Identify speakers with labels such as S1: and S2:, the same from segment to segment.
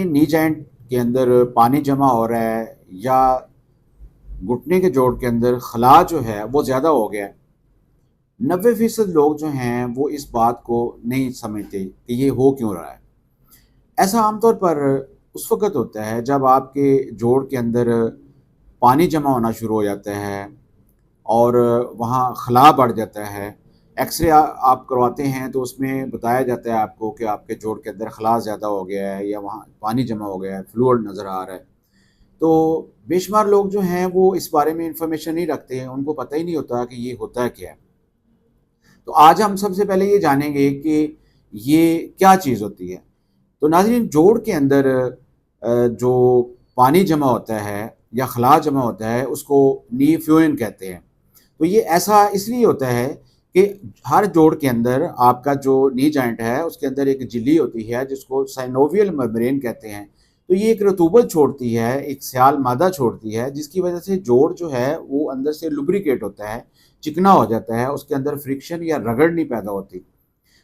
S1: Knee joint के अंदर पानी जमा हो रहा है या घुटने के जोड़ के अंदर खला जो है वो ज़्यादा हो गया है। 90% लोग जो हैं वो इस बात को नहीं समझते कि ये हो क्यों रहा है। ऐसा आमतौर पर उस वक़्त होता है जब आपके जोड़ के अंदर पानी जमा होना शुरू हो जाता है और वहाँ खला बढ़ जाता है। एक्स-रे आप करवाते हैं तो उसमें बताया जाता है आपको कि आपके जोड़ के अंदर खला ज़्यादा हो गया है या वहाँ पानी जमा हो गया है, फ्लूइड नज़र आ रहा है। तो बेशुमार लोग जो हैं वो इस बारे में इन्फॉर्मेशन नहीं रखते हैं, उनको पता ही नहीं होता कि ये होता क्या है। तो आज हम सबसे पहले ये जानेंगे कि ये क्या चीज़ होती है। तो नाज़रीन, जोड़ के अंदर जो पानी जमा होता है या खला जमा होता है उसको नी फ्यूजन कहते हैं। तो ये ऐसा इसलिए होता है कि हर जोड़ के अंदर आपका जो नी जॉइंट है उसके अंदर एक झिल्ली होती है जिसको साइनोवियल मेम्ब्रेन कहते हैं। तो ये एक रतूबत छोड़ती है, एक स्याल मादा छोड़ती है जिसकी वजह से जोड़ जो है वो अंदर से लुब्रिकेट होता है, चिकना हो जाता है, उसके अंदर फ्रिक्शन या रगड़ नहीं पैदा होती।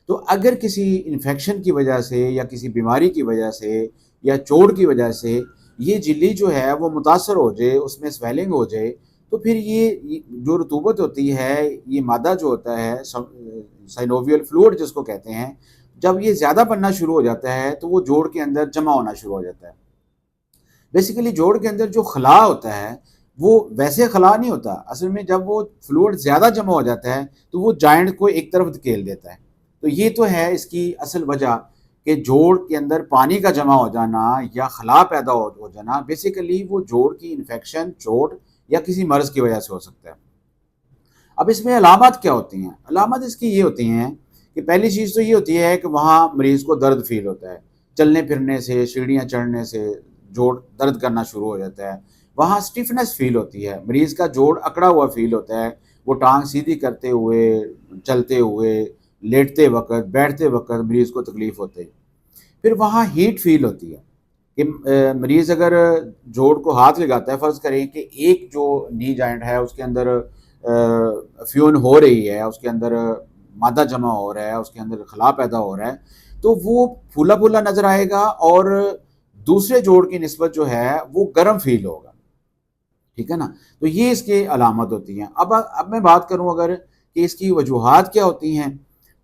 S1: तो अगर किसी इन्फेक्शन की वजह से या किसी बीमारी की वजह से या चोट की वजह से ये झिल्ली जो है वो मुतासर हो जाए, उसमें स्वेलिंग हो जाए, तो फिर ये जो रतूबत होती है, ये मादा जो होता है साइनोवियल फ्लूइड जिसको कहते हैं, जब ये ज़्यादा बनना शुरू हो जाता है तो वो जोड़ के अंदर जमा होना शुरू हो जाता है। बेसिकली जोड़ के अंदर जो खला होता है वो वैसे खला नहीं होता, असल में जब वो फ्लूइड ज़्यादा जमा हो जाता है तो वो जॉइंट को एक तरफ धकेल देता है। तो ये तो है इसकी असल वजह कि जोड़ के अंदर पानी का जमा हो जाना या खला पैदा हो जाना, बेसिकली वो जोड़ की इन्फेक्शन, चोट या किसी मर्ज़ की वजह से हो सकता है। अब इसमें अलामत क्या होती हैं? अलामत इसकी ये होती हैं कि पहली चीज़ तो ये होती है कि वहाँ मरीज़ को दर्द फ़ील होता है। चलने फिरने से, सीढ़ियाँ चढ़ने से जोड़ दर्द करना शुरू हो जाता है। वहाँ स्टिफनेस फ़ील होती है, मरीज़ का जोड़ अकड़ा हुआ फ़ील होता है। वो टाँग सीधी करते हुए, चलते हुए, लेटते वक़्त, बैठते वक़्त मरीज़ को तकलीफ़ होती है। फिर वहाँ हीट फ़ील होती है कि मरीज़ अगर जोड़ को हाथ लगाता है, फ़र्ज़ करें कि एक जो नी जॉइंट है उसके अंदर फ्यून हो रही है, उसके अंदर मादा जमा हो रहा है, उसके अंदर खला पैदा हो रहा है, तो वो फूला-फूला नज़र आएगा और दूसरे जोड़ की निस्बत जो है वो गर्म फ़ील होगा, ठीक है ना? तो ये इसकी अलामत होती हैं। अब मैं बात करूँ अगर कि इसकी वजूहात क्या होती हैं,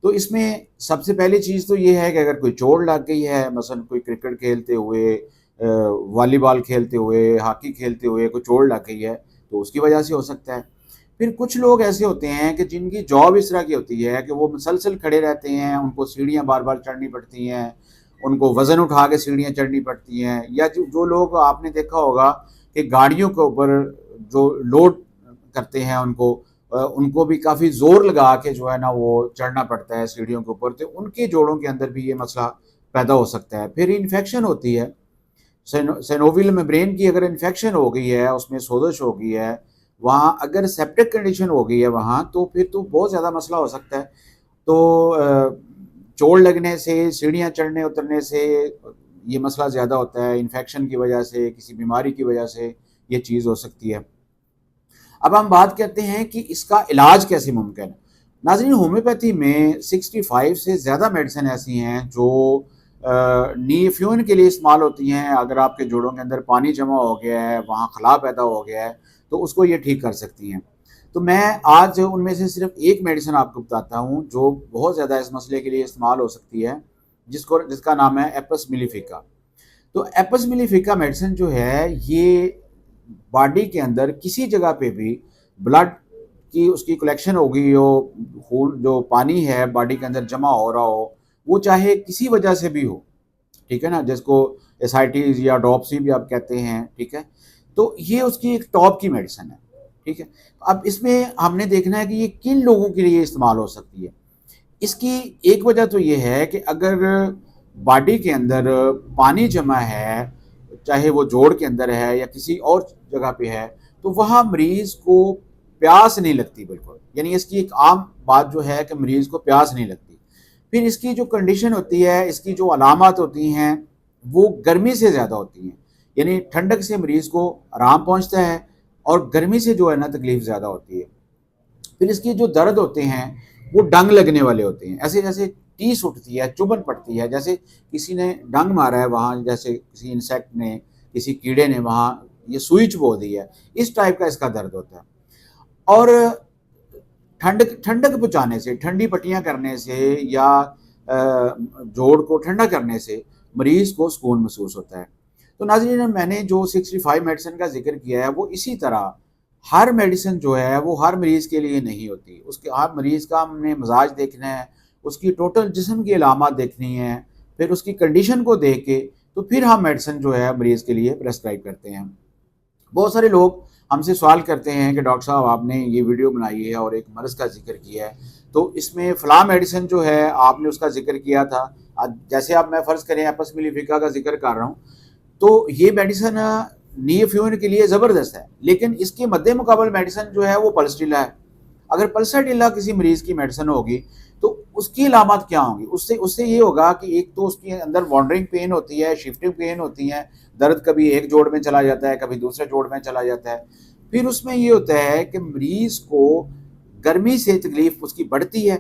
S1: तो इसमें सबसे पहली चीज़ तो ये है कि अगर कोई चोट लग गई है, मसलन कोई क्रिकेट खेलते हुए, वॉलीबॉल खेलते हुए, हॉकी खेलते हुए कोई चोट लग गई है, तो उसकी वजह से हो सकता है। फिर कुछ लोग ऐसे होते हैं कि जिनकी जॉब इस तरह की होती है कि वो मुसलसल खड़े रहते हैं, उनको सीढ़ियाँ बार-बार चढ़नी पड़ती हैं, उनको वज़न उठा के सीढ़ियाँ चढ़नी पड़ती हैं, या जो जो लोग आपने देखा होगा कि गाड़ियों के ऊपर जो लोड करते हैं उनको भी काफ़ी ज़ोर लगा के जो है ना वो चढ़ना पड़ता है सीढ़ियों के ऊपर, तो उनके जोड़ों के अंदर भी ये मसला पैदा हो सकता है। फिर इन्फेक्शन होती है, सेनोवियल मेम्ब्रेन की अगर इन्फेक्शन हो गई है, उसमें सोजश हो गई है, वहाँ अगर सेप्टिक कंडीशन हो गई है वहाँ, तो फिर तो बहुत ज़्यादा मसला हो सकता है। तो चोट लगने से, सीढ़ियाँ चढ़ने उतरने से ये मसला ज़्यादा होता है, इन्फेक्शन की वजह से, किसी बीमारी की वजह से ये चीज़ हो सकती है। अब हम बात करते हैं कि इसका इलाज कैसे मुमकिन है। नाज़रीन, होम्योपैथी में 65 से ज़्यादा मेडिसिन ऐसी हैं जो नी फ्यूजन के लिए इस्तेमाल होती हैं। अगर आपके जोड़ों के अंदर पानी जमा हो गया है, वहाँ खला पैदा हो गया है, तो उसको ये ठीक कर सकती हैं। तो मैं आज उनमें से सिर्फ एक मेडिसिन आपको बताता हूँ जो बहुत ज़्यादा इस मसले के लिए इस्तेमाल हो सकती है, जिसका नाम है एपस मेलिफिका। तो एपस मेलिफिका मेडिसिन जो है ये बॉडी के अंदर किसी जगह पे भी ब्लड की उसकी कलेक्शन हो गई हो, खून जो पानी है बॉडी के अंदर जमा हो रहा हो, वो चाहे किसी वजह से भी हो, ठीक है ना, जिसको एसाइटिस या ड्रॉपसी भी आप कहते हैं, ठीक है। तो ये उसकी एक टॉप की मेडिसिन है, ठीक है। अब इसमें हमने देखना है कि ये किन लोगों के लिए इस्तेमाल हो सकती है। इसकी एक वजह तो ये है कि अगर बॉडी के अंदर पानी जमा है, चाहे वो जोड़ के अंदर है या किसी और जगह पे है, तो वहाँ मरीज़ को प्यास नहीं लगती बिल्कुल। यानी इसकी एक आम बात जो है कि मरीज़ को प्यास नहीं लगती। फिर इसकी जो कंडीशन होती है, इसकी जो अलामत होती हैं, वो गर्मी से ज़्यादा होती हैं। यानी ठंडक से मरीज़ को आराम पहुँचता है और गर्मी से जो है ना तकलीफ़ ज़्यादा होती है। फिर इसके जो दर्द होते हैं वो डंग लगने वाले होते हैं, ऐसे जैसे ٹیس اٹھتی ہے, چبھن پڑتی ہے, جیسے کسی نے ڈنگ مارا ہے وہاں, جیسے کسی انسیکٹ نے, کسی کیڑے نے وہاں یہ سوئی چبو دی ہے, اس ٹائپ کا اس کا درد ہوتا ہے. اور ٹھنڈک پہنچانے سے, ٹھنڈی پٹیاں کرنے سے یا جوڑ کو ٹھنڈا کرنے سے مریض کو سکون محسوس ہوتا ہے. تو ناظرین, میں نے جو 65 میڈیسن کا ذکر کیا ہے وہ اسی طرح ہر میڈیسن جو ہے وہ ہر مریض کے لیے نہیں ہوتی. اس کے ہر مریض کا ہم نے مزاج دیکھنا ہے, اس کی ٹوٹل جسم کی علامات دیکھنی ہے, پھر اس کی کنڈیشن کو دیکھ کے تو پھر ہم میڈیسن جو ہے مریض کے لیے پرسکرائب کرتے ہیں. بہت سارے لوگ ہم سے سوال کرتے ہیں کہ ڈاکٹر صاحب آپ نے یہ ویڈیو بنائی ہے اور ایک مرض کا ذکر کیا ہے, تو اس میں فلاں میڈیسن جو ہے آپ نے اس کا ذکر کیا تھا, جیسے آپ میں فرض کریں ایپس میلیفیکا کا ذکر کر رہا ہوں, تو یہ میڈیسن نیوفیون کے لیے زبردست ہے, لیکن اس کے مد مقابل میڈیسن جو ہے وہ پلسٹیلا ہے. اگر پلسٹیلا کسی مریض کی میڈیسن ہوگی تو اس کی علامات کیا ہوں گی؟ اس سے یہ ہوگا کہ ایک تو اس کے اندر وانڈرنگ پین ہوتی ہے, شفٹنگ پین ہوتی ہے, درد کبھی ایک جوڑ میں چلا جاتا ہے, کبھی دوسرے جوڑ میں چلا جاتا ہے. پھر اس میں یہ ہوتا ہے کہ مریض کو گرمی سے تکلیف اس کی بڑھتی ہے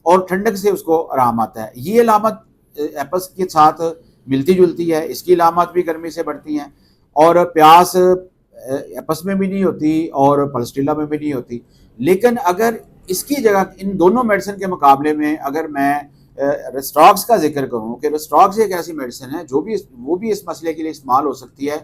S1: اور ٹھنڈک سے اس کو آرام آتا ہے. یہ علامت ایپس کے ساتھ ملتی جلتی ہے, اس کی علامات بھی گرمی سے بڑھتی ہیں, اور پیاس ایپس میں بھی نہیں ہوتی اور پلسٹیلا میں بھی نہیں ہوتی. لیکن اگر اس کی جگہ ان دونوں میڈیسن کے مقابلے میں اگر میں ریسٹاکس کا ذکر کروں کہ ریسٹاکس ایک ایسی میڈیسن ہے وہ بھی اس مسئلے کے لیے استعمال ہو سکتی ہے,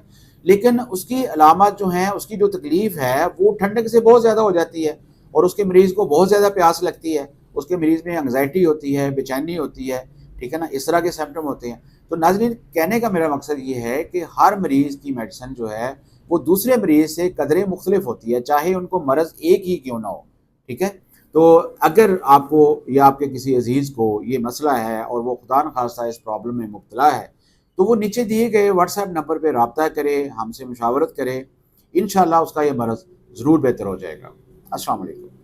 S1: لیکن اس کی علامات جو ہیں, اس کی جو تکلیف ہے وہ ٹھنڈک سے بہت زیادہ ہو جاتی ہے اور اس کے مریض کو بہت زیادہ پیاس لگتی ہے, اس کے مریض میں انگزائٹی ہوتی ہے, بے چینی ہوتی ہے, ٹھیک ہے نا, اس طرح کے سمپٹم ہوتے ہیں. تو ناظرین, کہنے کا میرا مقصد یہ ہے کہ ہر مریض کی میڈیسن جو ہے وہ دوسرے مریض سے قدرے مختلف ہوتی ہے, چاہے ان کو مرض ایک ہی کیوں نہ ہو, ٹھیک ہے. تو اگر آپ کو یا آپ کے کسی عزیز کو یہ مسئلہ ہے اور وہ خدا نخواستہ اس پرابلم میں مبتلا ہے, تو وہ نیچے دیے گئے واٹس ایپ نمبر پہ رابطہ کرے, ہم سے مشاورت کرے, انشاءاللہ اس کا یہ مرض ضرور بہتر ہو جائے گا. السلام علیکم.